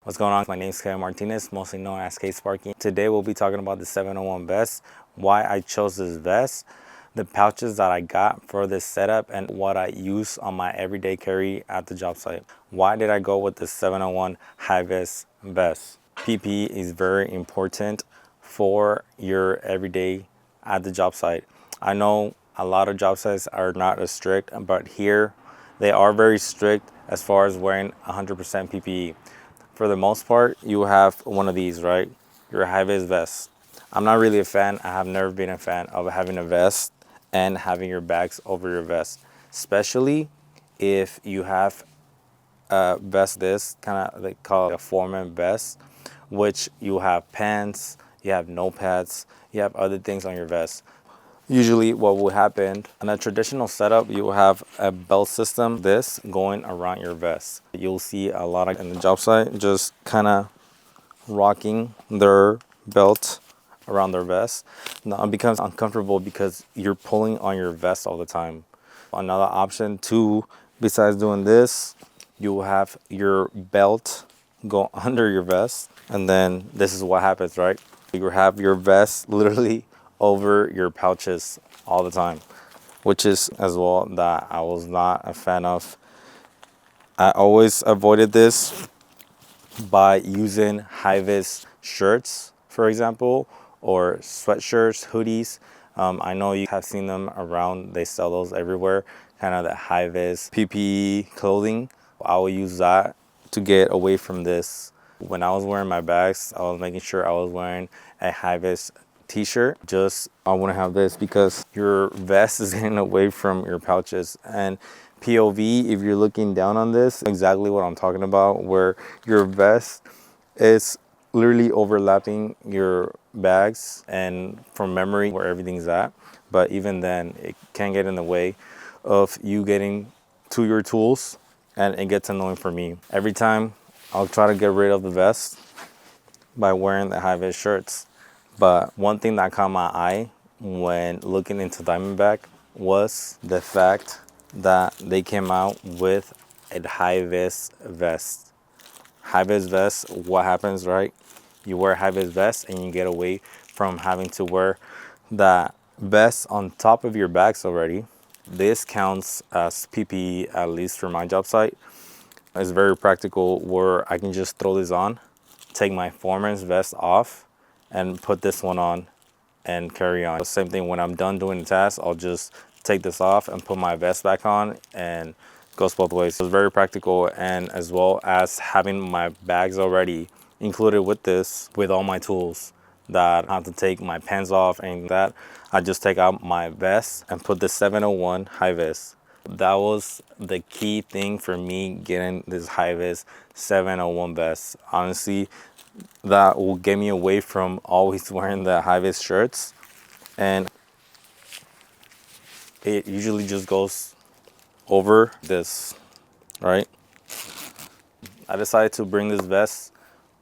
What's going on? My name is Kevin Martinez, mostly known as K Sparky. Today we'll be talking about the 701 vest, why I chose this vest, the pouches that I got for this setup, and what I use on my everyday carry at the job site. Why did I go with the 701 HiViz vest? PPE is very important for your everyday at the job site. I know a lot of job sites are not as strict, but here they are very strict as far as wearing 100% PPE. For the most part, you have one of these, right? Your HiViz vest. I'm not really a fan. I have never been a fan of having a vest and having your bags over your vest, especially if you have a vest this kind of, they call it a foreman vest, which you have pants, you have no pads, you have other things on your vest. Usually what will happen in a traditional setup, you will have a belt system, this going around your vest. You'll see a lot of in the job site just kind of rocking their belt around their vest. Now it becomes uncomfortable because you're pulling on your vest all the time. Another option too, besides doing this, you will have your belt go under your vest, and then this is what happens, right? You have your vest literally over your pouches all the time, which is as well that I was not a fan of. I always avoided this by using HiViz shirts, for example, or sweatshirts, hoodies. I know you have seen them around. They sell those everywhere, kind of the HiViz PPE clothing. I will use that to get away from this. When I was wearing my bags, I was making sure I was wearing a HiViz t-shirt. Just I want to have this because your vest is getting away from your pouches. And POV, if you're looking down on this, exactly what I'm talking about, where your vest is literally overlapping your bags and from memory where everything's at. But even then, it can get in the way of you getting to your tools, and it gets annoying for me. Every time I'll try to get rid of the vest by wearing the HiViz shirts. But one thing that caught my eye when looking into Diamondback was the fact that they came out with a HiViz vest. HiViz vest, what happens, right? You wear a HiViz vest and you get away from having to wear that vest on top of your bags already. This counts as PPE, at least for my job site. It's very practical where I can just throw this on, take my foreman's vest off, and put this one on and carry on. The same thing when I'm done doing the task, I'll just take this off and put my vest back on, and it goes both ways. So it's very practical, and as well as having my bags already included with this, with all my tools that I have to take my pants off and that, I just take out my vest and put the 701 HiViz. That was the key thing for me getting this HiViz 701 vest. Honestly, that will get me away from always wearing the HiViz shirts, and it usually just goes over this, right? I decided to bring this vest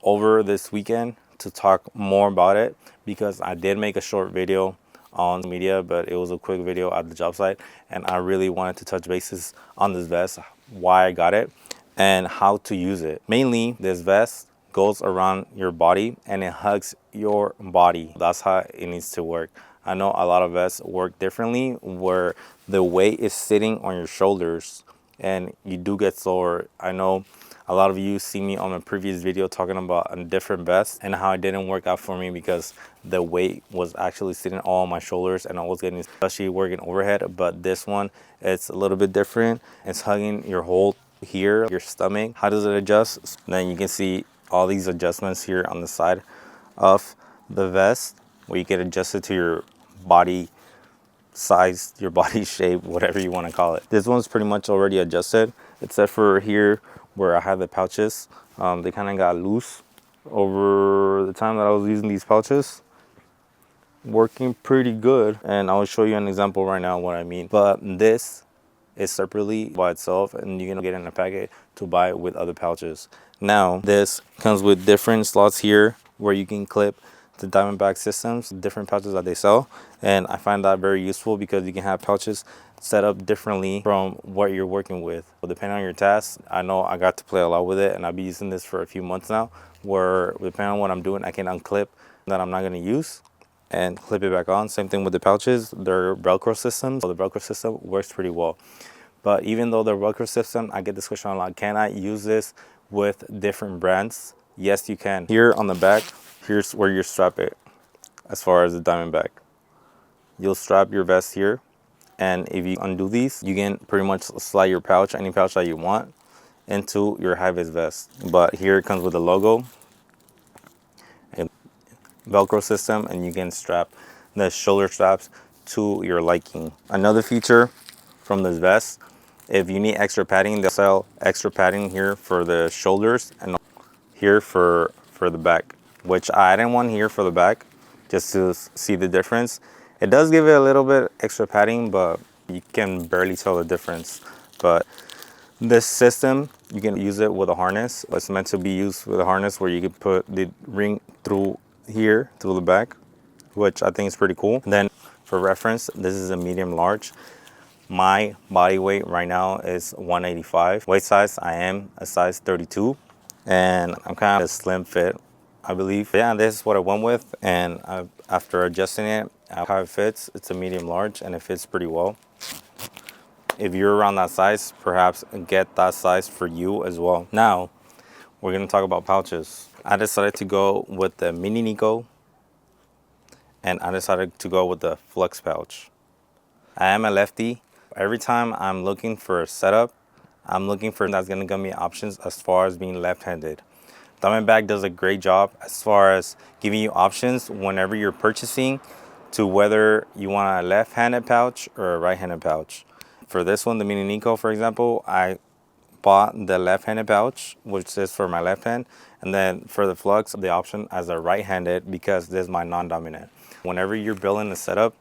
over this weekend to talk more about it because I did make a short video on media, but it was a quick video at the job site, and I really wanted to touch bases on this vest, why I got it, and how to use it. Mainly, this vest goes around your body and it hugs your body. That's how it needs to work. I know a lot of vests work differently where the weight is sitting on your shoulders and you do get sore. I know a lot of you see me on a previous video talking about a different vest and how it didn't work out for me because the weight was actually sitting all on my shoulders and I was getting, especially working overhead. But this one, it's a little bit different. It's hugging your whole here, your stomach. How does it adjust? Then you can see all these adjustments here on the side of the vest where you can adjust it to your body size, your body shape, whatever you want to call it. This one's pretty much already adjusted, except for here where I have the pouches. They kind of got loose over the time that I was using these pouches. Working pretty good, and I'll show you an example right now what I mean. But this is separately by itself, and you can get in a packet to buy it with other pouches. Now this comes with different slots here where you can clip the Diamondback systems, different pouches that they sell. And I find that very useful because you can have pouches set up differently from what you're working with. So depending on your tasks, I know I got to play a lot with it, and I've been using this for a few months now, where depending on what I'm doing, I can unclip that I'm not gonna use and clip it back on. Same thing with the pouches, they're Velcro systems. So the Velcro system works pretty well. But even though the Velcro system, I get this question a lot, can I use this with different brands? Yes, you can. Here on the back, here's where you strap it as far as the Diamondback. You'll strap your vest here, and if you undo these, you can pretty much slide your pouch, any pouch that you want, into your HiViz vest. But here it comes with the logo, a Velcro system, and you can strap the shoulder straps to your liking. Another feature from this vest, if you need extra padding, they'll sell extra padding here for the shoulders and here for the back, which I added one here for the back just to see the difference. It does give it a little bit extra padding, but you can barely tell the difference. But this system, you can use it with a harness. It's meant to be used with a harness where you can put the ring through here, through the back, which I think is pretty cool. Then for reference, this is a medium large. My body weight right now is 185. Waist size, I am a size 32. And I'm kind of a slim fit, I believe. Yeah, this is what I went with. And after adjusting it, how it fits, it's a medium large and it fits pretty well. If you're around that size, perhaps get that size for you as well. Now, we're gonna talk about pouches. I decided to go with the Mini Nico, and I decided to go with the Flex pouch. I am a lefty. Every time I'm looking for a setup, I'm looking for that's gonna give me options as far as being left-handed. Diamondback does a great job as far as giving you options whenever you're purchasing to whether you want a left-handed pouch or a right-handed pouch. For this one, the Mini Nico, for example, I bought the left-handed pouch, which is for my left hand, and then for the Flux, the option as a right-handed because this is my non-dominant. Whenever you're building a setup,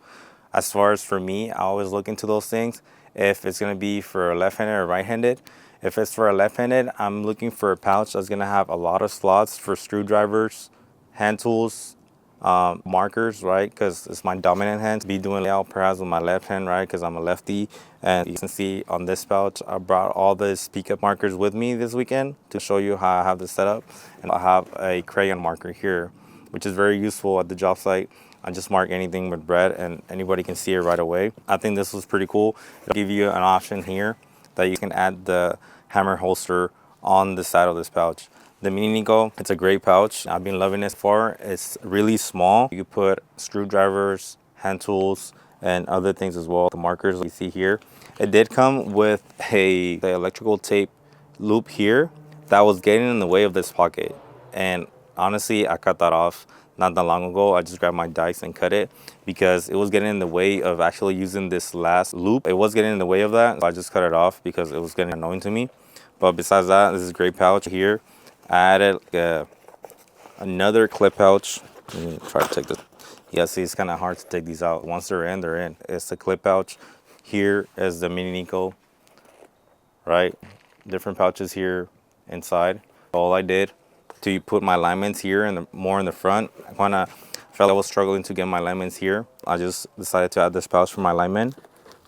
as far as for me, I always look into those things. If it's gonna be for a left-handed or right-handed. If it's for a left-handed, I'm looking for a pouch that's gonna have a lot of slots for screwdrivers, hand tools, markers, right? Because it's my dominant hand. Be doing layout perhaps with my left hand, right? Because I'm a lefty. And you can see on this pouch, I brought all the speak up markers with me this weekend to show you how I have this set up. And I have a crayon marker here, which is very useful at the job site. I just mark anything with red and anybody can see it right away. I think this was pretty cool. It'll give you an option here that you can add the hammer holster on the side of this pouch. The Mini Nico, it's a great pouch. I've been loving it so far. It's really small. You can put screwdrivers, hand tools, and other things as well. The markers you see here. It did come with the electrical tape loop here that was getting in the way of this pocket. And honestly, I cut that off not that long ago. I just grabbed my dice and cut it because it was getting in the way of actually using this last loop. It was getting in the way of that. So I just cut it off because it was getting annoying to me. But besides that, this is a great pouch here. I added another clip pouch. Let me try to take this. Yeah, see, it's kind of hard to take these out. Once they're in, they're in. It's the clip pouch. Here is the Mini Nico, right? Different pouches here inside. All I did to put my alignments here and more in the front. I kind of felt I was struggling to get my alignments here. I just decided to add this pouch for my alignment,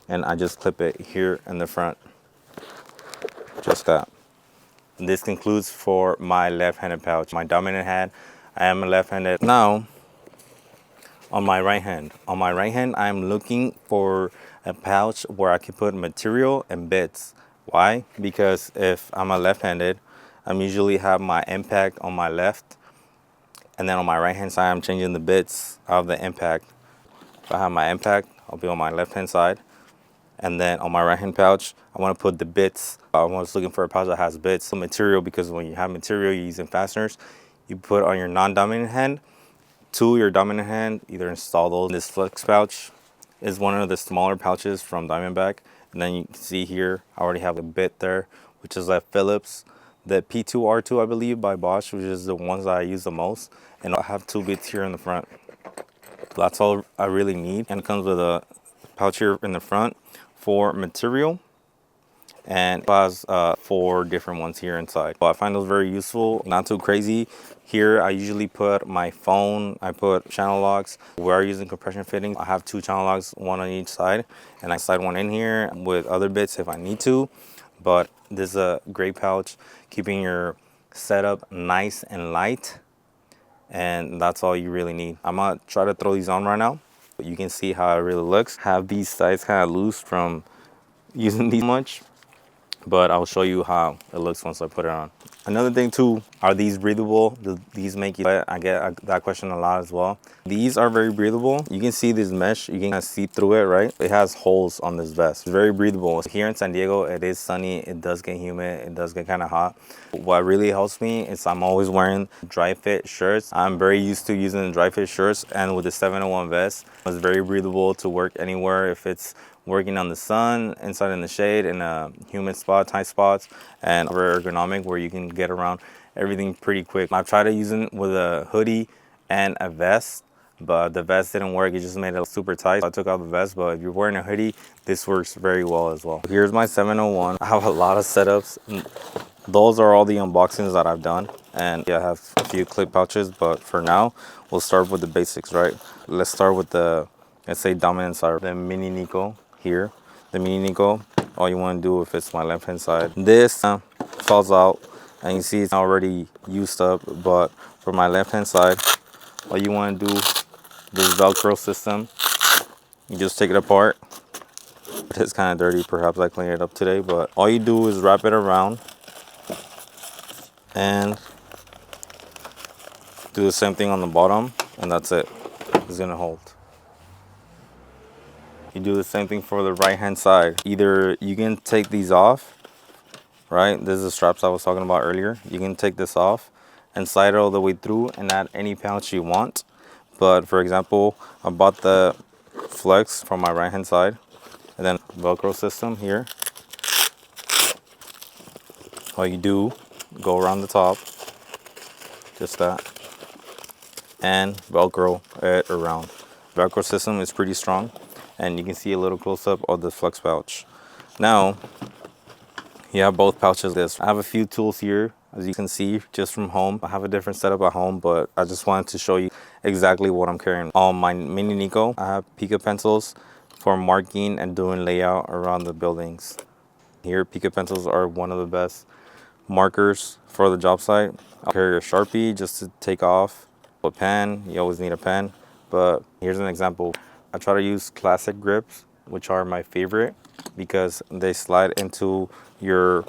and I just clip it here in the front. Just that. This concludes for my left-handed pouch. My dominant hand, I am a left-handed. Now, on my right hand. On my right hand, I'm looking for a pouch where I can put material and bits. Why? Because if I'm a left-handed, I'm usually have my impact on my left, and then on my right-hand side, I'm changing the bits of the impact. If I have my impact, I'll be on my left-hand side. And then on my right hand pouch, I want to put the bits. I was looking for a pouch that has bits, some material, because when you have material, you're using fasteners, you put on your non-dominant hand to your dominant hand, either install those. This Flex pouch is one of the smaller pouches from Diamondback. And then you can see here, I already have a bit there, which is a Phillips, the P2R2, I believe, by Bosch, which is the ones that I use the most. And I have 2 bits here in the front. That's all I really need. And it comes with a pouch here in the front for material and it has 4 different ones here inside. So I find those very useful, not too crazy. Here I usually put my phone, I put channel locks. We're using compression fittings. I have 2 channel locks, one on each side, and I slide one in here with other bits if I need to. But this is a great pouch, keeping your setup nice and light, and that's all you really need. I'm gonna try to throw these on right now. You can see how it really looks. Have these sides kind of loose from using these much, but I'll show you how it looks once I put it on. Another thing too, are these breathable? Do these make you wet? I get that question a lot as well. These are very breathable. You can see this mesh, you can kind of see through it, right? It has holes on this vest. It's very breathable. Here in San Diego, it is sunny, it does get humid, it does get kind of hot. What really helps me is I'm always wearing dry fit shirts. I'm very used to using dry fit shirts, and with the 701 vest, it's very breathable to work anywhere. If it's working on the sun, inside in the shade, in a humid spot, tight spots, and very ergonomic where you can get around everything pretty quick. I've tried to use it with a hoodie and a vest, but the vest didn't work. It just made it super tight. I took out the vest, but if you're wearing a hoodie, this works very well as well. Here's my 701. I have a lot of setups. Those are all the unboxings that I've done, and yeah, I have a few clip pouches, but for now, we'll start with the basics, right? Let's start with the, let's say, dominant side, the Mini Nico. Here, the Mini Nico, all you want to do if it's my left hand side, this falls out and you see it's already used up, but for my left hand side, all you want to do, this Velcro system, you just take it apart. It's kind of dirty, perhaps I cleaned it up today, but all you do is wrap it around and do the same thing on the bottom, and that's it. It's gonna hold. You do the same thing for the right hand side. Either you can take these off, right? This is the straps I was talking about earlier. You can take this off and slide it all the way through and add any pouch you want. But for example, I bought the flex from my right hand side, and then Velcro system here. All you do, go around the top, just that, and Velcro it around. Velcro system is pretty strong, and you can see a little close-up of the flex pouch. Now, you have both pouches. I have a few tools here, as you can see, just from home. I have a different setup at home, but I just wanted to show you exactly what I'm carrying. On my Mini Nico, I have Pica pencils for marking and doing layout around the buildings. Here, Pica pencils are one of the best markers for the job site. I'll carry a Sharpie just to take off. A pen, you always need a pen, but here's an example. I try to use classic grips, which are my favorite because they slide into your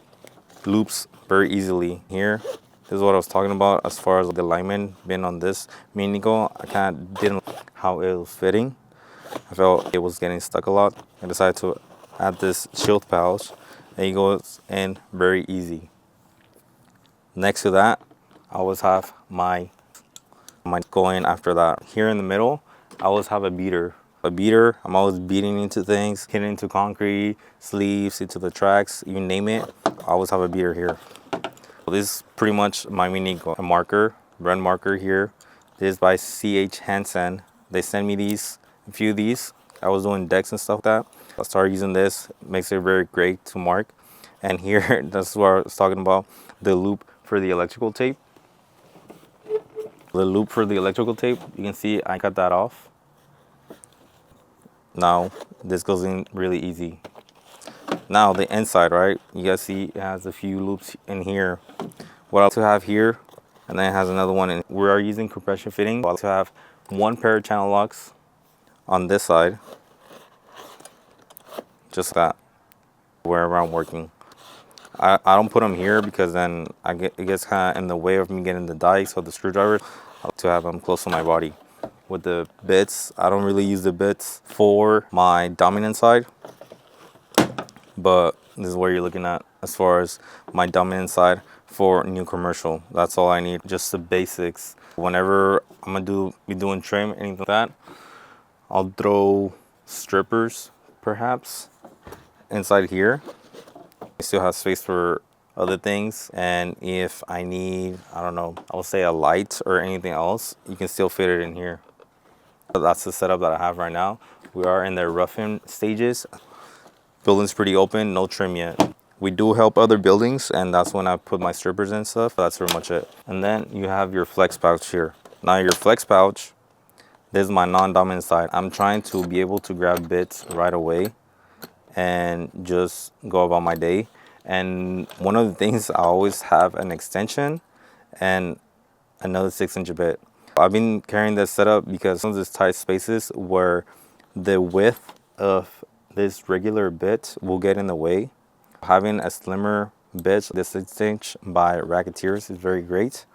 loops very easily. Here, this is what I was talking about as far as the alignment being on this Mini Nico. I kind of didn't like how it was fitting. I felt it was getting stuck a lot. I decided to add this shield pouch, and it goes in very easy. Next to that, I always have my going after that. Here in the middle, I always have a beater. I'm always beating into things, hitting into concrete, sleeves, into the tracks, you name it. I always have a beater here. This is pretty much my Mini, a marker, brand marker here. This is by CH Hansen. They sent me these, a few of these. I was doing decks and stuff like that. I started using this, makes it very great to mark. And here, that's what I was talking about, the loop for the electrical tape. The loop for the electrical tape, you can see I cut that off. Now, this goes in really easy. Now, the inside, right? You guys see it has a few loops in here. What else I have here, and then it has another one. And we are using compression fitting. I also have one pair of channel locks on this side. Just that, wherever I'm working. I don't put them here because then it gets kind of in the way of me getting the dikes or the screwdrivers. I like to have them close to my body. With the bits, I don't really use the bits for my dominant side, but this is what you're looking at as far as my dominant side for new commercial. That's all I need, just the basics. Whenever I'm gonna be doing trim, anything like that, I'll throw strippers perhaps inside here. I still have space for other things, and if I need, I don't know, I'll say a light or anything else, you can still fit it in here. So that's the setup that I have right now. We are in the roughing stages. Building's pretty open, no trim yet. We do help other buildings, and that's when I put my strippers and stuff. That's pretty much it. And then you have your flex pouch here. Now your flex pouch, this is my non-dominant side. I'm trying to be able to grab bits right away and just go about my day. And one of the things, I always have an extension and another 6-inch bit. I've been carrying this setup because some of these tight spaces where the width of this regular bit will get in the way. Having a slimmer bit, this 6-inch by Racketeers, is very great.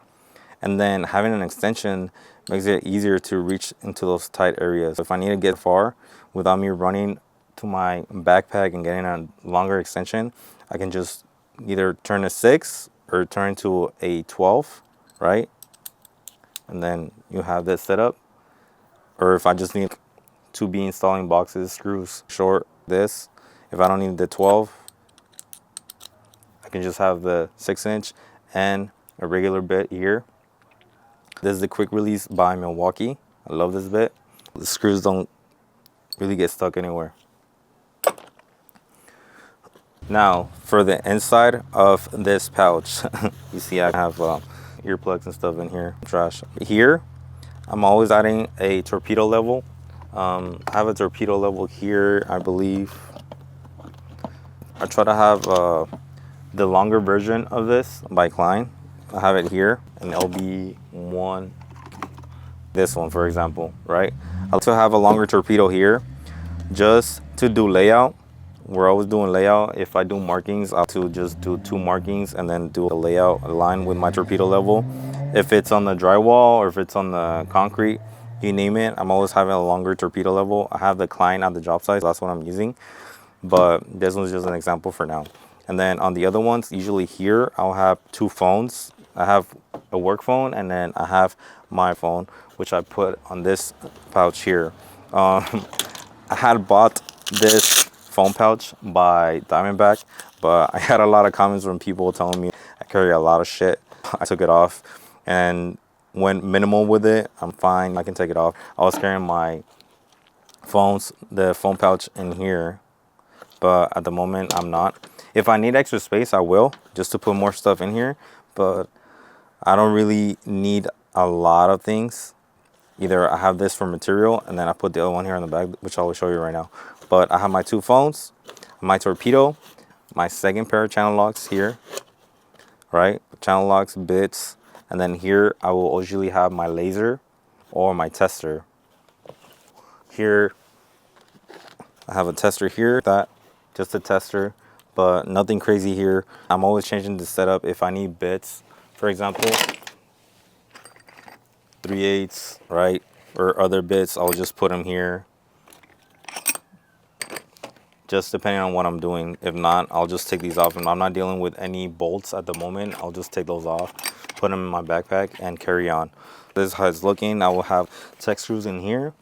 And then having an extension makes it easier to reach into those tight areas. If I need to get far without me running to my backpack and getting a longer extension, I can just either turn a 6 or turn to a 12, right? And then you have this set up. Or if I just need to be installing boxes, screws, short, this. If I don't need the 12, I can just have the 6-inch and a regular bit here. This is the quick release by Milwaukee. I love this bit. The screws don't really get stuck anywhere. Now for the inside of this pouch, you see I have earplugs and stuff in here, trash. Here, I'm always adding a torpedo level. I have a torpedo level here, I believe. I try to have the longer version of this by Klein. I have it here, an LB1, this one for example, right? I also have a longer torpedo here just to do layout. We're always doing layout. If I do markings, I'll just do 2 markings and then do a layout align with my torpedo level. If it's on the drywall or if it's on the concrete, you name it, I'm always having a longer torpedo level. I have the Klein at the job site, so that's what I'm using. But this one's just an example for now. And then on the other ones, usually here, I'll have 2 phones. I have a work phone and then I have my phone, which I put on this pouch here. I had bought this phone pouch by Diamondback, but I had a lot of comments from people telling me I carry a lot of shit. I took it off and went minimal with it. I'm fine, I can take it off. I was carrying my phones, the phone pouch in here, but at the moment I'm not. If I need extra space, I will, just to put more stuff in here, but I don't really need a lot of things. Either I have this for material and then I put the other one here in the back, which I will show you right now. But I have my 2 phones, my torpedo, my second pair of channel locks here, right? Channel locks, bits, and then here I will usually have my laser or my tester. Here I have a tester here, just a tester, but nothing crazy here. I'm always changing the setup if I need bits. For example, 3/8, right? Or other bits, I'll just put them here. Just depending on what I'm doing. If not, I'll just take these off. And I'm not dealing with any bolts at the moment, I'll just take those off, put them in my backpack and carry on. This is how it's looking. I will have tech screws in here,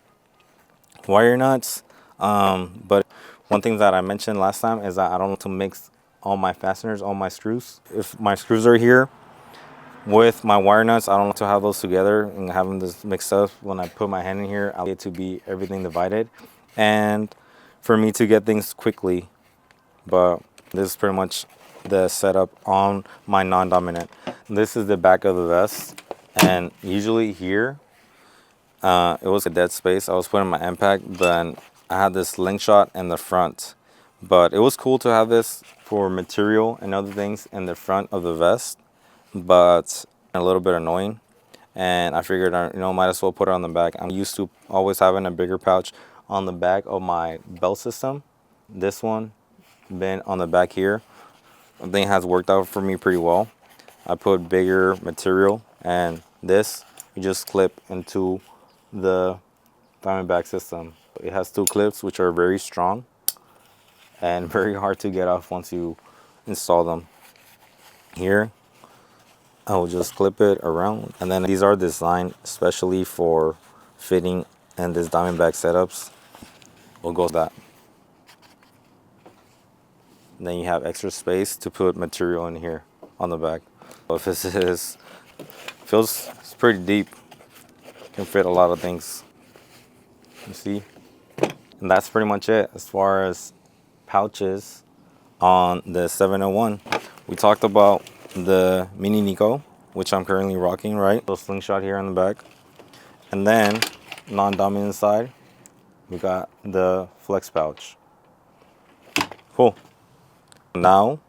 wire nuts. But one thing that I mentioned last time is that I don't want to mix all my fasteners, all my screws. If my screws are here with my wire nuts, I don't like to have those together and have them just mixed up. When I put my hand in here, I'll get to be everything divided and for me to get things quickly. But this is pretty much the setup on my non-dominant. This is the back of the vest, and usually here it was a dead space. I was putting my impact, then I had this slingshot in the front. But it was cool to have this for material and other things in the front of the vest, but a little bit annoying. And I figured, might as well put it on the back. I'm used to always having a bigger pouch on the back of my belt system. This one been on the back here. I think has worked out for me pretty well. I put bigger material, and this you just clip into the Diamondback system. It has 2 clips which are very strong and very hard to get off once you install them. Here I will just clip it around, and then these are designed especially for fitting in this Diamondback setups. We'll go with that. And then you have extra space to put material in here on the back. If this it's pretty deep, can fit a lot of things. You see? And that's pretty much it as far as pouches on the 701, we talked about the Mini Nico, which I'm currently rocking, right? So slingshot here on the back. And then non-dominant side, we got the flex pouch. Cool. Now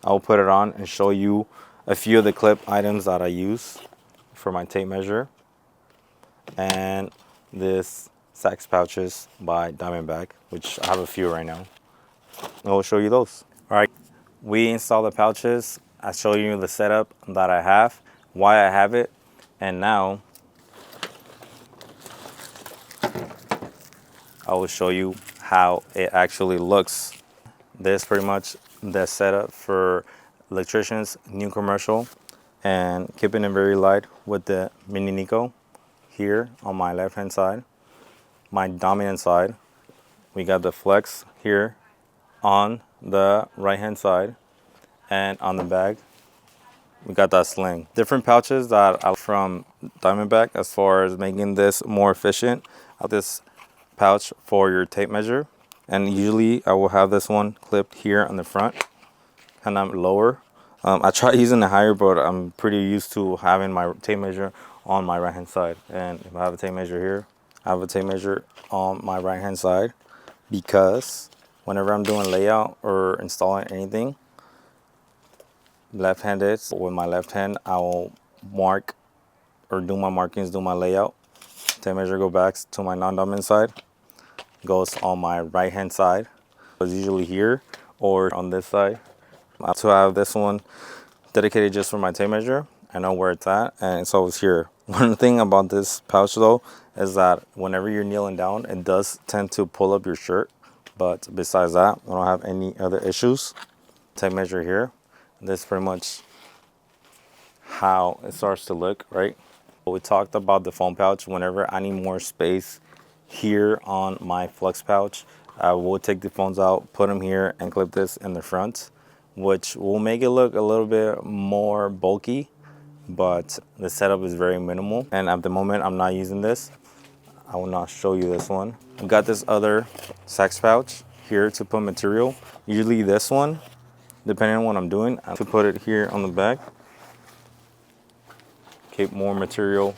I'll put it on and show you a few of the clip items that I use for my tape measure and this sax pouches by Diamondback, which I have a few right now. I'll show you those. All right, we install the pouches. I show you the setup that I have, why I have it, and now I will show you how it actually looks. This is pretty much the setup for Electrician's new commercial, and keeping it very light with the Mini Nico here on my left hand side. My dominant side, we got the flex here on the right hand side, and on the back we got that sling. Different pouches that I from Diamondback as far as making this more efficient. This pouch for your tape measure, and usually I will have this one clipped here on the front, kind of lower. I try using the higher, but I'm pretty used to having my tape measure on my right hand side. And if I have a tape measure here, I have a tape measure on my right hand side, because whenever I'm doing layout or installing anything left-handed, with my left hand I will mark or do my markings, do my layout. Tape measure go back to my non-dominant side, goes on my right hand side. It's usually here or on this side. So I have this one dedicated just for my tape measure. I know where it's at, and it's always here. One thing about this pouch though is that whenever you're kneeling down, it does tend to pull up your shirt, but besides that I don't have any other issues. Tape measure here. This is pretty much how it starts to look, right? We talked about the phone pouch. Whenever I need more space here on my flex pouch, I will take the phones out, put them here, and clip this in the front, which will make it look a little bit more bulky, but the setup is very minimal. And at the moment I'm not using this. I will not show you this one. I've got this other sax pouch here to put material. Usually this one, depending on what I'm doing, I have to put it here on the back. Keep more material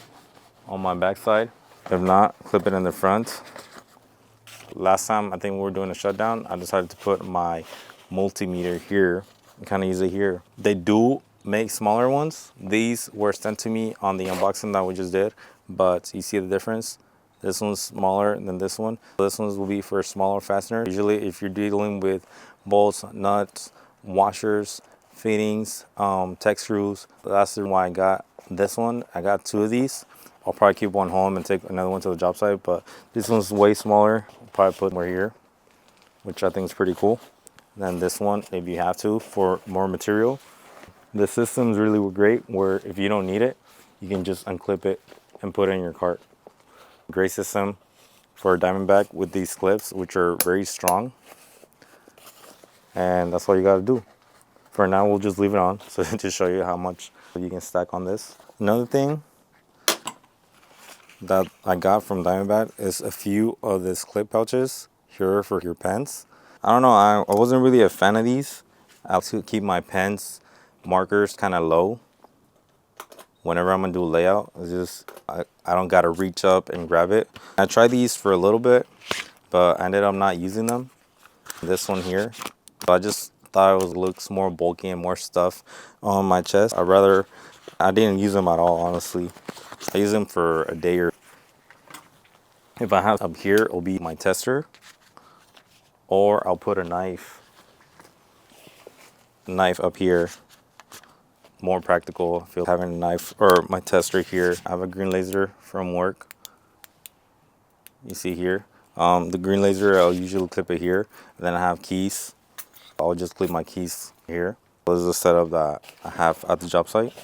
on my backside. If not, clip it in the front. Last time, I think we were doing a shutdown, I decided to put my multimeter here and kind of use it here. They do make smaller ones. These were sent to me on the unboxing that we just did, but you see the difference? This one's smaller than this one. This one will be for smaller fasteners. Usually if you're dealing with bolts, nuts, washers, fittings, tech screws, that's the reason why I got this one. I got two of these. I'll probably keep one home and take another one to the job site, but this one's way smaller. I'll probably put more here, which I think is pretty cool. And then this one, if you have to, for more material. The system's really great where if you don't need it, you can just unclip it and put it in your cart. Great system for Diamondback with these clips, which are very strong. And that's all you gotta do. For now, we'll just leave it on, so to show you how much you can stack on this. Another thing that I got from Diamondback is a few of these clip pouches here for your pens. I don't know, I wasn't really a fan of these. I like to keep my pens markers kind of low. Whenever I'm gonna do a layout, it's just I don't gotta reach up and grab it. I tried these for a little bit, but I ended up not using them. This one here, so I just thought it looks more bulky and more stuff on my chest. I didn't use them at all, honestly. I use them for a day, or if I have up here, it'll be my tester, or I'll put a knife up here. More practical. I feel having a knife or my tester here. I have a green laser from work. You see here, the green laser, I'll usually clip it here. And then I have keys. I'll just clip my keys here. This is a setup that I have at the job site.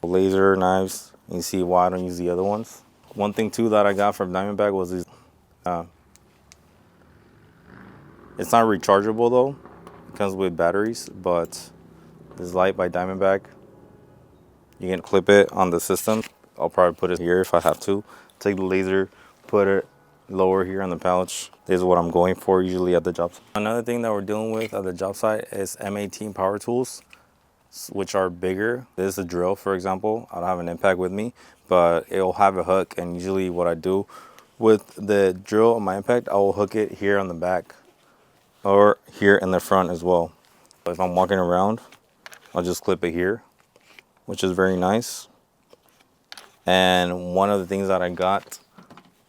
Laser knives. You see why I don't use the other ones. One thing too that I got from Diamondback was these. It's not rechargeable though. It comes with batteries, but this light by Diamondback, you can clip it on the system. I'll probably put it here if I have to. Take the laser, put it lower here on the pouch. This is what I'm going for usually at the job site. Another thing that we're dealing with at the job site is M18 power tools, which are bigger. This is a drill, for example. I don't have an impact with me, but it'll have a hook. And usually what I do with the drill on my impact, I will hook it here on the back or here in the front as well. If I'm walking around, I'll just clip it here, which is very nice. And one of the things that I got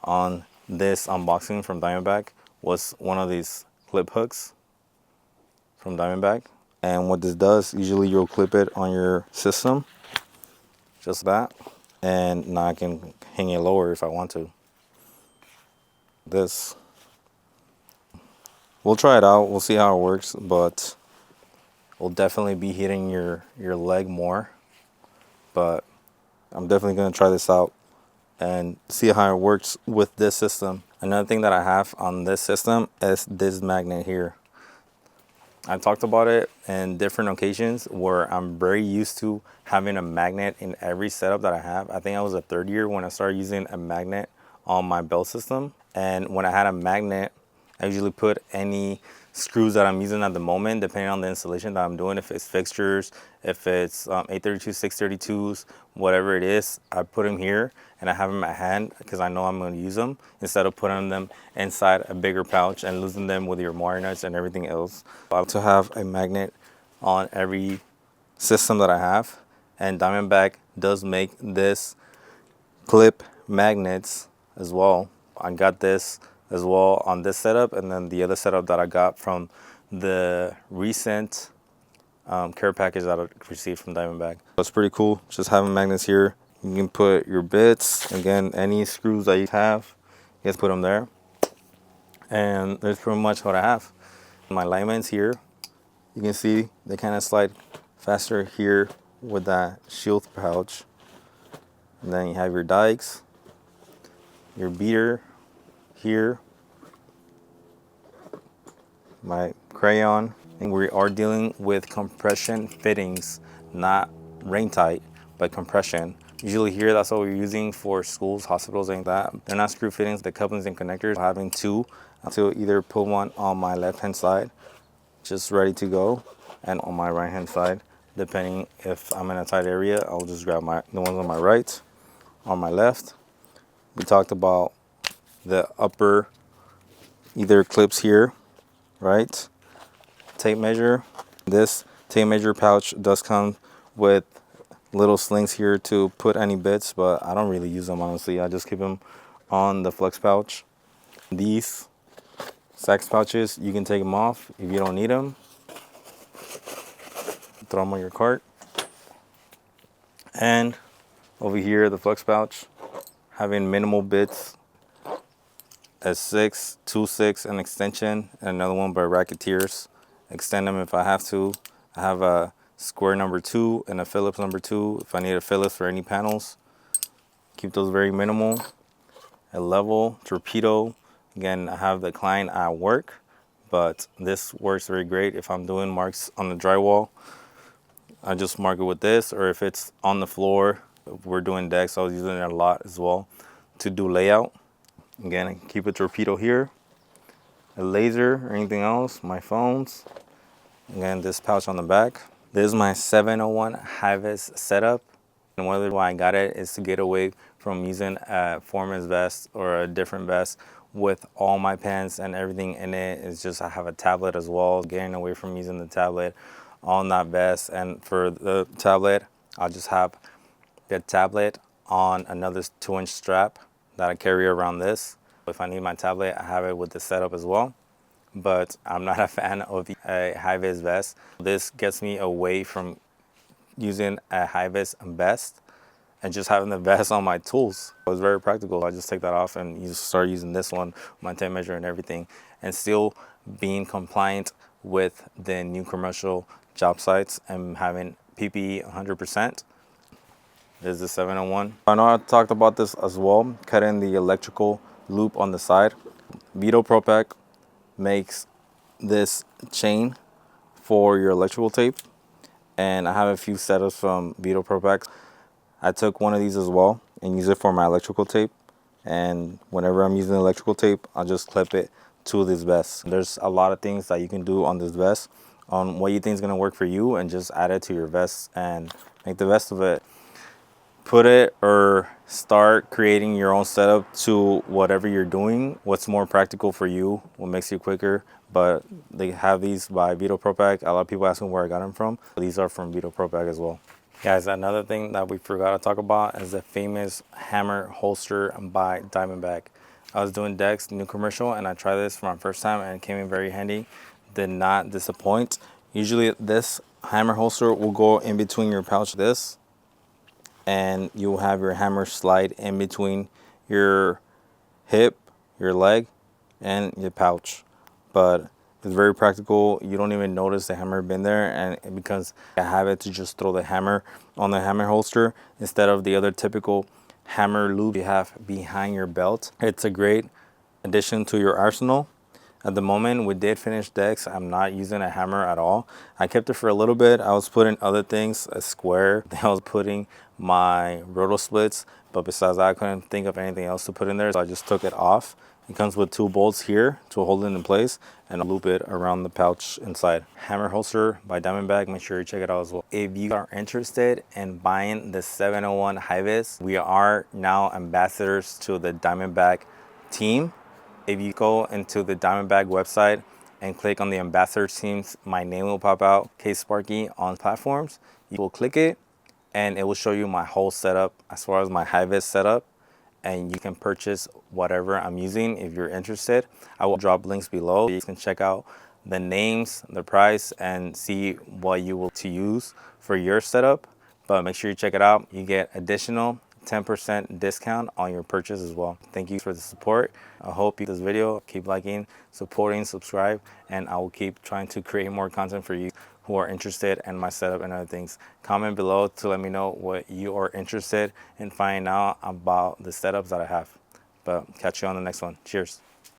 on this unboxing from Diamondback was one of these clip hooks from Diamondback. And what this does, usually you'll clip it on your system, just that. And now I can hang it lower if I want to. This. We'll try it out, we'll see how it works, but we'll definitely be hitting your leg more. But I'm definitely gonna try this out and see how it works with this system. Another thing that I have on this system is this magnet here. I talked about it in different occasions where I'm very used to having a magnet in every setup that I have. I think I was a third year when I started using a magnet on my belt system. And when I had a magnet, I usually put any screws that I'm using at the moment, depending on the installation that I'm doing. If it's fixtures, if it's 832, 632s, whatever it is, I put them here and I have them at hand because I know I'm going to use them instead of putting them inside a bigger pouch and losing them with your wire nuts and everything else. I like to have a magnet on every system that I have, and Diamondback does make this clip magnets as well. I got this as well on this setup, and then the other setup that I got from the recent care package that I received from Diamondback. It's pretty cool just having magnets here. You can put your bits, again, any screws that you have, you guys put them there. And there's pretty much what I have. My alignments here, you can see they kind of slide faster here with that shield pouch. And then you have your dikes, your beater here, my crayon, and we are dealing with compression fittings, not rain tight, but compression. Usually here, that's what we're using for schools, hospitals, and that. They're not screw fittings, the couplings and connectors. Having two to either put one on my left-hand side, just ready to go, and on my right-hand side, depending if I'm in a tight area, I'll just grab the ones on my right, on my left. We talked about the upper either clips here, right? Tape measure. This tape measure pouch does come with little slings here to put any bits, but I don't really use them honestly. I just keep them on the flex pouch. These sax pouches, you can take them off if you don't need them. Throw them on your cart. And over here, the flex pouch, having minimal bits, a 6, 2/6, an extension, and another one by Racketeers. Extend them if I have to. I have a square number 2 and a Phillips number 2 if I need a Phillips for any panels. Keep those very minimal. A level torpedo. Again, I have the Klein at work, but this works very great if I'm doing marks on the drywall. I just mark it with this, or if it's on the floor, if we're doing decks, I was using it a lot as well to do layout. Again, I keep a torpedo here, a laser or anything else, my phones. Again, this pouch on the back. This is my 701 HiViz setup. And one of the why I got it is to get away from using a foreman's vest or a different vest with all my pens and everything in it. It's just I have a tablet as well, getting away from using the tablet on that vest. And for the tablet, I'll just have the tablet on another 2-inch strap that I carry around this. If I need my tablet, I have it with the setup as well. But I'm not a fan of the HiViz vest. This gets me away from using a HiViz vest and just having the vest on my tools. It was very practical. I just take that off and you start using this one, my tape measure and everything, and still being compliant with the new commercial job sites and having PPE 100%. This is the 701. I know I talked about this as well, cutting the electrical loop on the side. Vito ProPack makes this chain for your electrical tape, and I have a few setups from Vito ProPack. I took one of these as well and use it for my electrical tape. and whenever I'm using electrical tape, I'll just clip it to this vest. There's a lot of things that you can do on this vest on what you think is going to work for you, and just add it to your vest and make the best of it. Put it or start creating your own setup to whatever you're doing, what's more practical for you, what makes you quicker. But they have these by Vito Pro Pack. A lot of people ask me where I got them from. These are from Vito Pro Pack as well. Guys, another thing that we forgot to talk about is the famous hammer holster by Diamondback. I was doing Deck's new commercial and I tried this for my first time and it came in very handy. Did not disappoint. Usually this hammer holster will go in between your pouch, this, and you'll have your hammer slide in between your hip, your leg, and your pouch. But it's very practical. You don't even notice the hammer been there, and because I have it to just throw the hammer on the hammer holster instead of the other typical hammer loop you have behind your belt. It's a great addition to your arsenal. At the moment, we did finish decks. I'm not using a hammer at all. I kept it for a little bit. I was putting other things, a square. I was putting my roto splits, but besides that, I couldn't think of anything else to put in there, so I just took it off. It comes with 2 bolts here to hold it in place and loop it around the pouch inside. Hammer holster by Diamondback, make sure you check it out as well. If you are interested in buying the 701 HiViz, we are now ambassadors to the Diamondback team. If you go into the Diamondback website and click on the ambassador teams, my name will pop out, Sparky, on platforms. You will click it and it will show you my whole setup as far as my HiViz setup, and you can purchase whatever I'm using if you're interested. I will drop links below. You can check out the names, the price, and see what you will to use for your setup. But make sure you check it out. You get additional 10% discount on your purchase as well. Thank you for the support. I hope you like this video. Keep liking, supporting, subscribe, and I will keep trying to create more content for you who are interested in my setup and other things. Comment below to let me know what you are interested in finding out about the setups that I have. But catch you on the next one. Cheers.